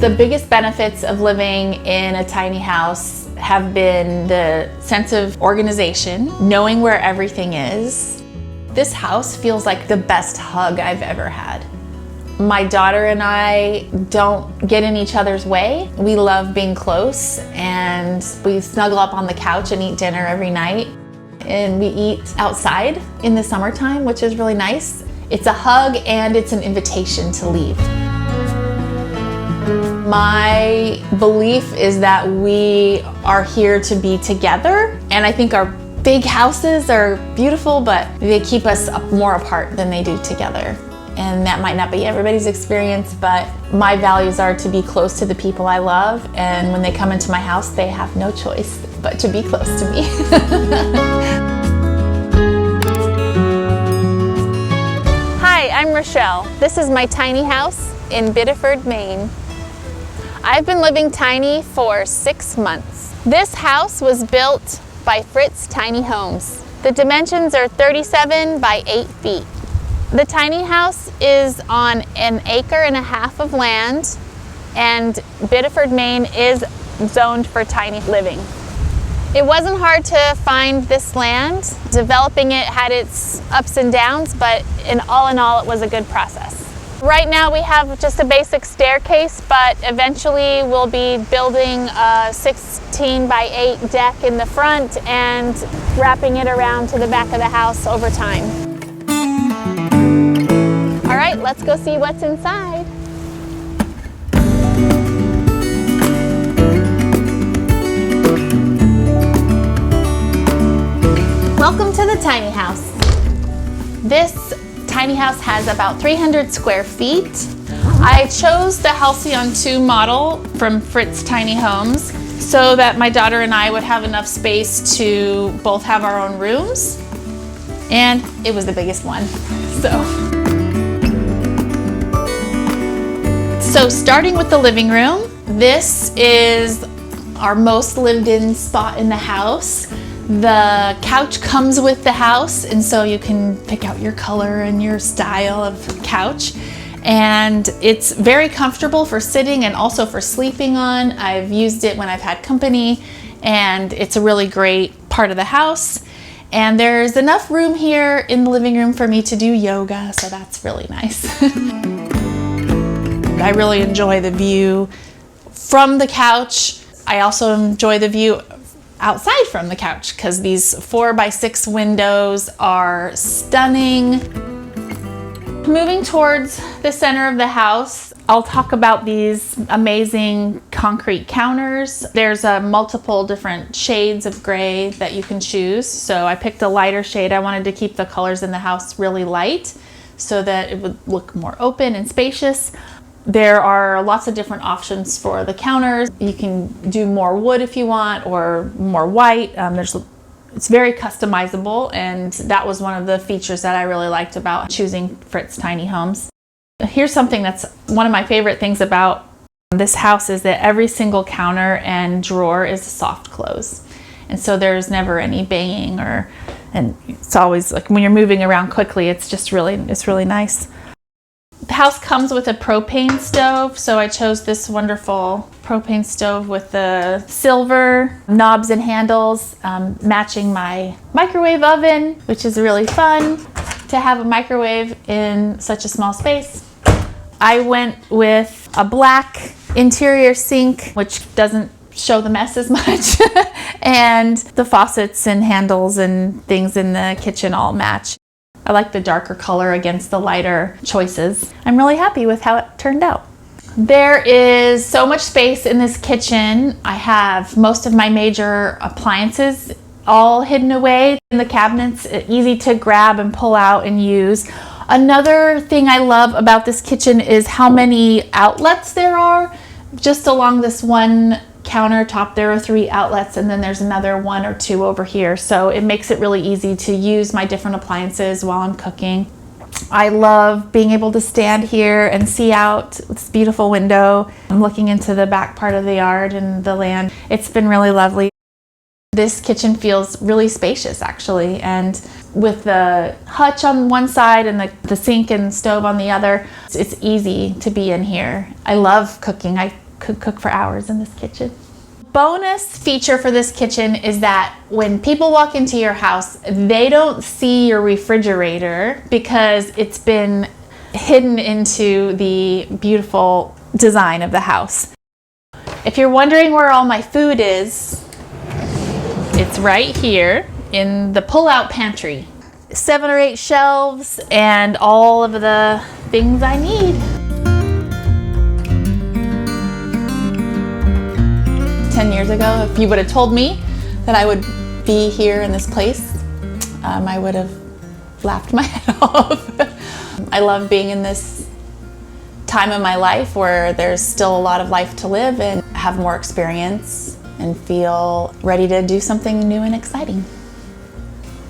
The biggest benefits of living in a tiny house have been the sense of organization, knowing where everything is. This house feels like the best hug I've ever had. My daughter and I don't get in each other's way. We love being close, and we snuggle up on the couch and eat dinner every night. And we eat outside in the summertime, which is really nice. It's a hug and it's an invitation to leave. My belief is that we are here to be together, and I think our big houses are beautiful, but they keep us more apart than they do together. And that might not be everybody's experience, but my values are to be close to the people I love, and when they come into my house, they have no choice but to be close to me. Hi, I'm Rochelle. This is my tiny house in Biddeford, Maine. I've been living tiny for 6 months. This house was built by Fritz Tiny Homes. The dimensions are 37 by 8 feet. The tiny house is on 1.5 acres of land, and Biddeford, Maine is zoned for tiny living. It wasn't hard to find this land. Developing it had its ups and downs, but in all, it was a good process. Right now we have just a basic staircase, but eventually we'll be building a 16 by 8 deck in the front and wrapping it around to the back of the house over time. All right, let's go see what's inside. Welcome to the tiny house. This tiny house has about 300 square feet. I chose the Halcyon 2 model from Fritz Tiny Homes so that my daughter and I would have enough space to both have our own rooms, and it was the biggest one. So starting with the living room, this is our most lived in spot in the house. The couch comes with the house, and so you can pick out your color and your style of couch. And it's very comfortable for sitting and also for sleeping on. I've used it when I've had company, and it's a really great part of the house. And there's enough room here in the living room for me to do yoga, so that's really nice. I really enjoy the view from the couch. I also enjoy the view outside from the couch because these 4x6 windows are stunning. Moving towards the center of the house, I'll talk about these amazing concrete counters. There's multiple different shades of gray that you can choose. So I picked a lighter shade. I wanted to keep the colors in the house really light so that it would look more open and spacious. There are lots of different options for the counters. You can do more wood if you want, or more white. It's very customizable, and that was one of the features that I really liked about choosing Fritz Tiny Homes. Here's something that's one of my favorite things about this house is that every single counter and drawer is soft close. And so there's never any banging, and it's always like when you're moving around quickly, it's really nice. The house comes with a propane stove, so I chose this wonderful propane stove with the silver knobs and handles, matching my microwave oven, which is really fun to have a microwave in such a small space. I went with a black interior sink, which doesn't show the mess as much, and the faucets and handles and things in the kitchen all match. I like the darker color against the lighter choices. I'm really happy with how it turned out. There is so much space in this kitchen. I have most of my major appliances all hidden away in the cabinets, easy to grab and pull out and use. Another thing I love about this kitchen is how many outlets there are. Just along this one countertop there are 3 outlets, and then there's another 1 or 2 over here, so it makes it really easy to use my different appliances while I'm cooking. I love being able to stand here and see out this beautiful window. I'm looking into the back part of the yard and the land. It's been really lovely. This kitchen feels really spacious actually, and with the hutch on one side and the sink and stove on the other, it's easy to be in here. I love cooking. I could cook for hours in this kitchen. Bonus feature for this kitchen is that when people walk into your house, they don't see your refrigerator because it's been hidden into the beautiful design of the house. If you're wondering where all my food is, it's right here in the pull-out pantry. 7 or 8 shelves and all of the things I need. 10 years ago, if you would have told me that I would be here in this place, I would have laughed my head off. I love being in this time of my life where there's still a lot of life to live and have more experience and feel ready to do something new and exciting.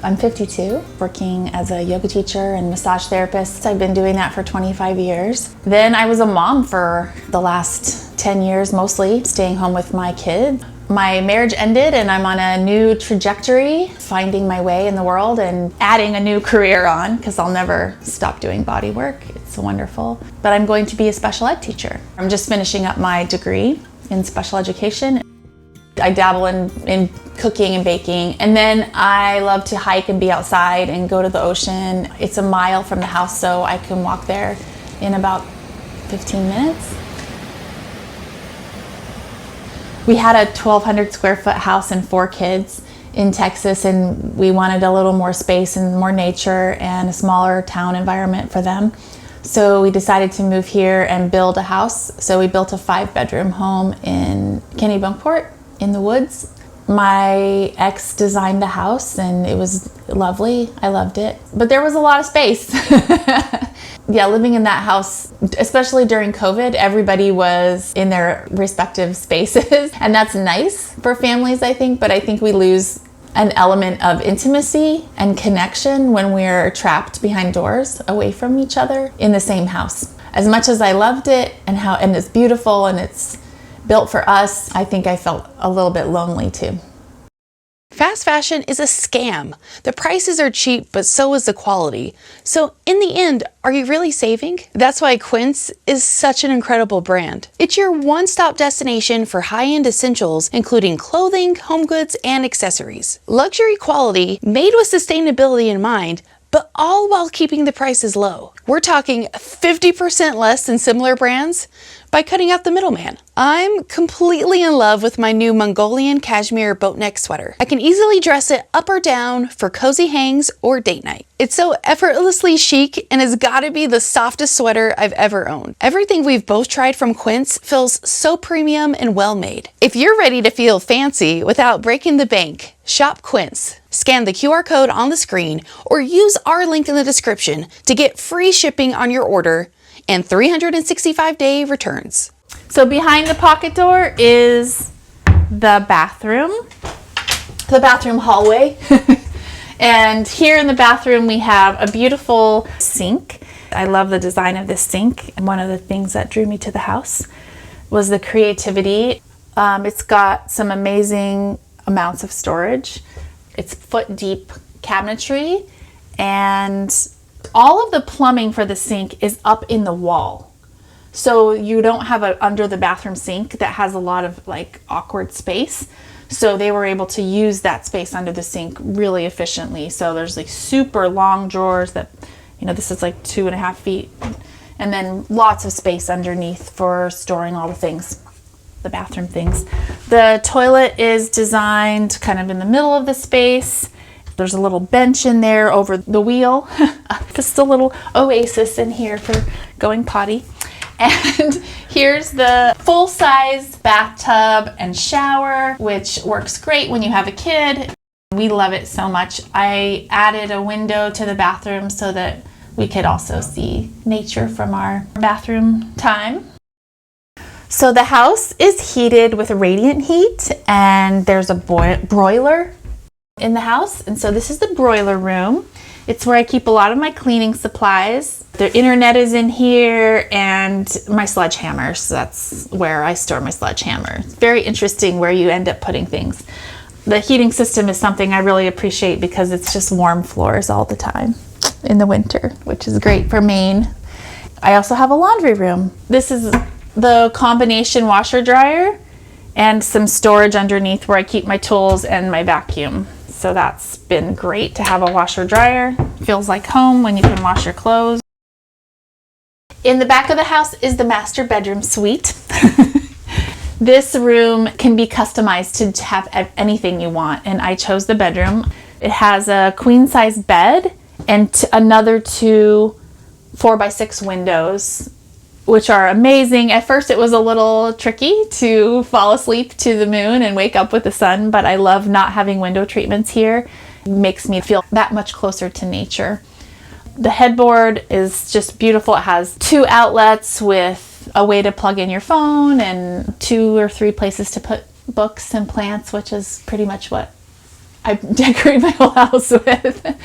I'm 52, working as a yoga teacher and massage therapist. I've been doing that for 25 years. Then I was a mom for the last 10 years, mostly staying home with my kids. My marriage ended and I'm on a new trajectory, finding my way in the world and adding a new career on, because I'll never stop doing body work. It's wonderful. But I'm going to be a special ed teacher. I'm just finishing up my degree in special education. I dabble in cooking and baking, and then I love to hike and be outside and go to the ocean. It's a mile from the house, so I can walk there in about 15 minutes. We had a 1,200 square foot house and 4 kids in Texas, and we wanted a little more space and more nature and a smaller town environment for them. So we decided to move here and build a house. So we built a 5-bedroom home in Kennebunkport in the woods. My ex designed the house and it was lovely. I loved it. But there was a lot of space. Yeah, living in that house, especially during COVID, everybody was in their respective spaces. And that's nice for families, I think. But I think we lose an element of intimacy and connection when we're trapped behind doors away from each other in the same house. As much as I loved it and it's beautiful and it's built for us, I think I felt a little bit lonely too. Fast fashion is a scam. The prices are cheap, but so is the quality. So in the end, are you really saving? That's why Quince is such an incredible brand. It's your one-stop destination for high-end essentials, including clothing, home goods, and accessories. Luxury quality made with sustainability in mind, but all while keeping the prices low. We're talking 50% less than similar brands by cutting out the middleman. I'm completely in love with my new Mongolian cashmere boat neck sweater. I can easily dress it up or down for cozy hangs or date night. It's so effortlessly chic and has gotta be the softest sweater I've ever owned. Everything we've both tried from Quince feels so premium and well made. If you're ready to feel fancy without breaking the bank, shop Quince. Scan the QR code on the screen or use our link in the description to get free shipping on your order and 365-day returns. So behind the pocket door is the bathroom hallway. And here in the bathroom we have a beautiful sink. I love the design of this sink. And one of the things that drew me to the house was the creativity. It's got some amazing amounts of storage. It's foot deep cabinetry, and all of the plumbing for the sink is up in the wall. So you don't have a under the bathroom sink that has a lot of like awkward space. So they were able to use that space under the sink really efficiently. So there's like super long drawers that, this is like 2.5 feet, and then lots of space underneath for storing all the things. The bathroom things. The toilet is designed kind of in the middle of the space. There's a little bench in there over the wheel. Just a little oasis in here for going potty. And here's the full-size bathtub and shower, which works great when you have a kid. We love it so much. I added a window to the bathroom so that we could also see nature from our bathroom time. So the house is heated with radiant heat, and there's a broiler in the house. And so this is the broiler room. It's where I keep a lot of my cleaning supplies. The internet is in here, and my sledgehammer. So that's where I store my sledgehammer. It's very interesting where you end up putting things. The heating system is something I really appreciate because it's just warm floors all the time in the winter, which is great for Maine. I also have a laundry room. This is the combination washer dryer and some storage underneath where I keep my tools and my vacuum. So that's been great to have a washer dryer. Feels like home when you can wash your clothes. In the back of the house is the master bedroom suite. This room can be customized to have anything you want, and I chose the bedroom. It has a queen size bed and another 2 4x6 windows, which are amazing. At first it was a little tricky to fall asleep to the moon and wake up with the sun, but I love not having window treatments here. It makes me feel that much closer to nature. The headboard is just beautiful. It has 2 outlets with a way to plug in your phone and 2 or 3 places to put books and plants, which is pretty much what I decorate my whole house with.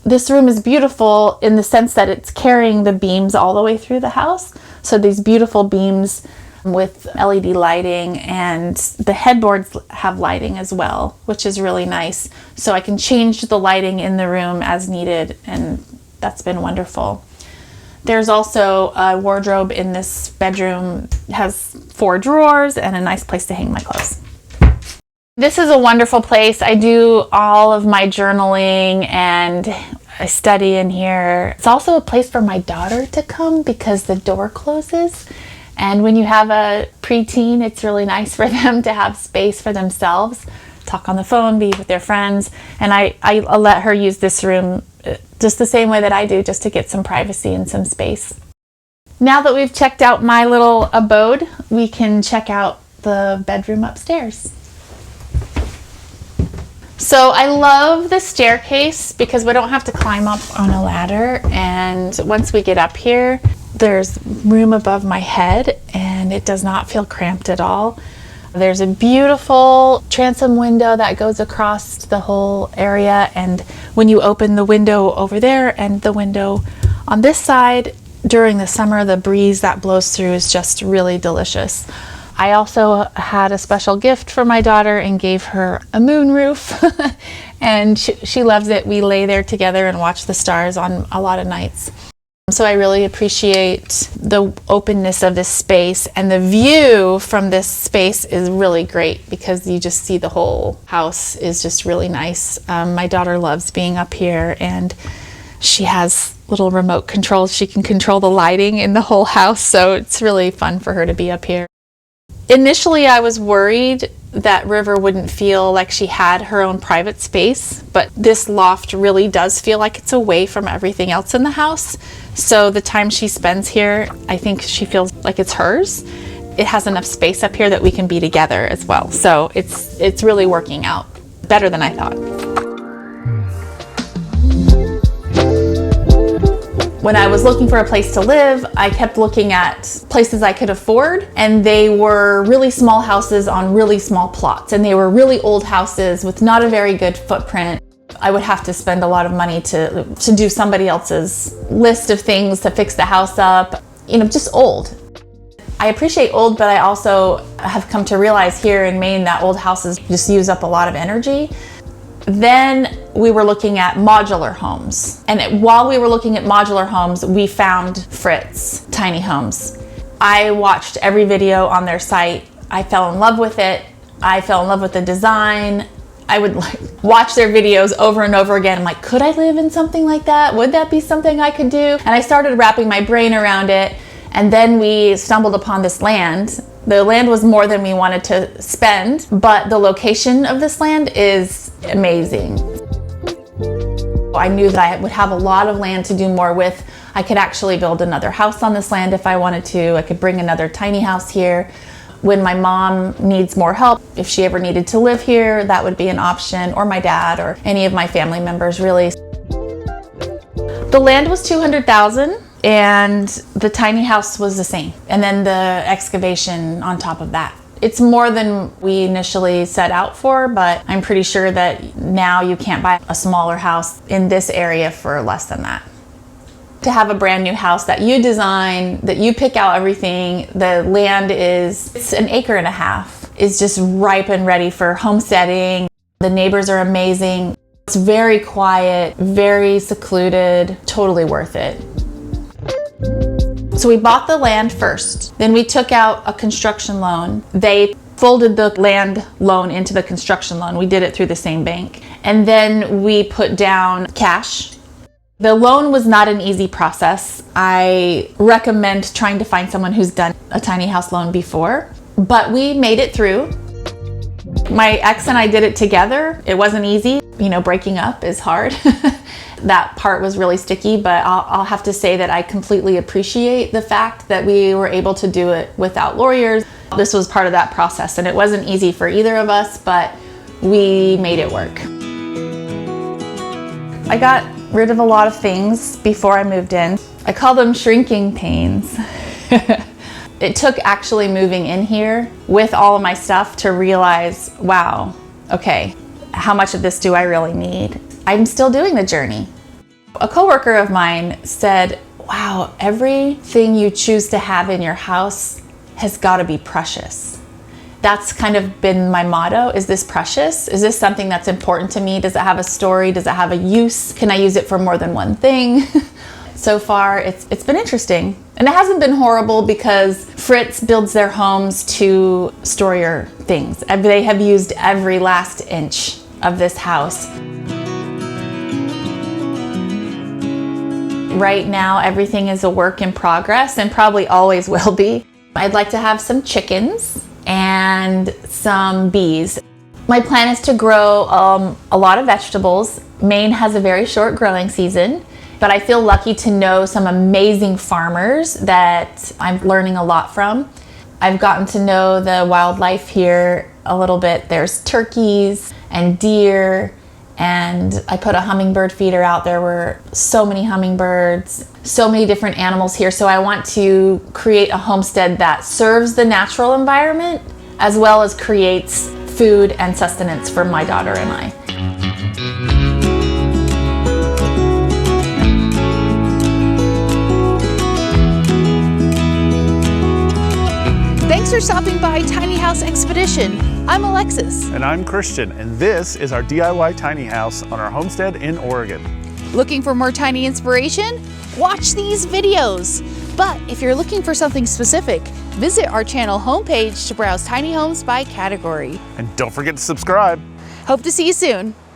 This room is beautiful in the sense that it's carrying the beams all the way through the house. So these beautiful beams with LED lighting, and the headboards have lighting as well, which is really nice. So I can change the lighting in the room as needed, and that's been wonderful. There's also a wardrobe in this bedroom. It has 4 drawers and a nice place to hang my clothes. This is a wonderful place. I do all of my journaling and I study in here. It's also a place for my daughter to come because the door closes. And when you have a preteen, it's really nice for them to have space for themselves, talk on the phone, be with their friends. And I let her use this room just the same way that I do, just to get some privacy and some space. Now that we've checked out my little abode, we can check out the bedroom upstairs. So I love the staircase because we don't have to climb up on a ladder, and once we get up here, there's room above my head and it does not feel cramped at all. There's a beautiful transom window that goes across the whole area, and when you open the window over there and the window on this side, during the summer, the breeze that blows through is just really delicious. I also had a special gift for my daughter and gave her a moon roof and she loves it. We lay there together and watch the stars on a lot of nights. So I really appreciate the openness of this space, and the view from this space is really great because you just see the whole house is just really nice. My daughter loves being up here, and she has little remote controls. She can control the lighting in the whole house, so it's really fun for her to be up here. Initially, I was worried that River wouldn't feel like she had her own private space, but this loft really does feel like it's away from everything else in the house. So the time she spends here, I think she feels like it's hers. It has enough space up here that we can be together as well. So it's really working out better than I thought. When I was looking for a place to live, I kept looking at places I could afford, and they were really small houses on really small plots, and they were really old houses with not a very good footprint. I would have to spend a lot of money to do somebody else's list of things to fix the house up, just old. I appreciate old, but I also have come to realize here in Maine that old houses just use up a lot of energy. Then we were looking at modular homes. And while we were looking at modular homes, we found Fritz Tiny Homes. I watched every video on their site. I fell in love with it. I fell in love with the design. I would watch their videos over and over again. I'm like, could I live in something like that? Would that be something I could do? And I started wrapping my brain around it. And then we stumbled upon this land. The land was more than we wanted to spend, but the location of this land is amazing. I knew that I would have a lot of land to do more with. I could actually build another house on this land if I wanted to. I could bring another tiny house here. When my mom needs more help, if she ever needed to live here, that would be an option, or my dad, or any of my family members, really. The land was $200,000. And the tiny house was the same. And then the excavation on top of that. It's more than we initially set out for, but I'm pretty sure that now you can't buy a smaller house in this area for less than that. To have a brand new house that you design, that you pick out everything, the land it's 1.5 acres, is just ripe and ready for homesteading. The neighbors are amazing. It's very quiet, very secluded, totally worth it. So So we bought the land first, then we took out a construction loan. They folded the land loan into the construction loan. We did it through the same bank. And then we put down cash. The loan was not an easy process. I recommend trying to find someone who's done a tiny house loan before, but we made it through. My ex and I did it together. It wasn't easy. You know, breaking up is hard. That part was really sticky, but I'll have to say that I completely appreciate the fact that we were able to do it without lawyers. This was part of that process, and it wasn't easy for either of us, but we made it work. I got rid of a lot of things before I moved in. I call them shrinking pains. It took actually moving in here with all of my stuff to realize, wow, okay, how much of this do I really need? I'm still doing the journey. A coworker of mine said, wow, everything you choose to have in your house has got to be precious. That's kind of been my motto. Is this precious? Is this something that's important to me? Does it have a story? Does it have a use? Can I use it for more than one thing? So far, it's been interesting. And it hasn't been horrible because Fritz builds their homes to storier things. They have used every last inch of this house. Right now, everything is a work in progress and probably always will be. I'd like to have some chickens and some bees. My plan is to grow a lot of vegetables. Maine has a very short growing season, but I feel lucky to know some amazing farmers that I'm learning a lot from. I've gotten to know the wildlife here a little bit. There's turkeys and deer, and I put a hummingbird feeder out. There were so many hummingbirds, so many different animals here. So I want to create a homestead that serves the natural environment as well as creates food and sustenance for my daughter and I. Thanks for stopping by Tiny House Expedition. I'm Alexis. And I'm Christian, and this is our DIY tiny house on our homestead in Oregon. Looking for more tiny inspiration? Watch these videos. But if you're looking for something specific, visit our channel homepage to browse tiny homes by category. And don't forget to subscribe. Hope to see you soon.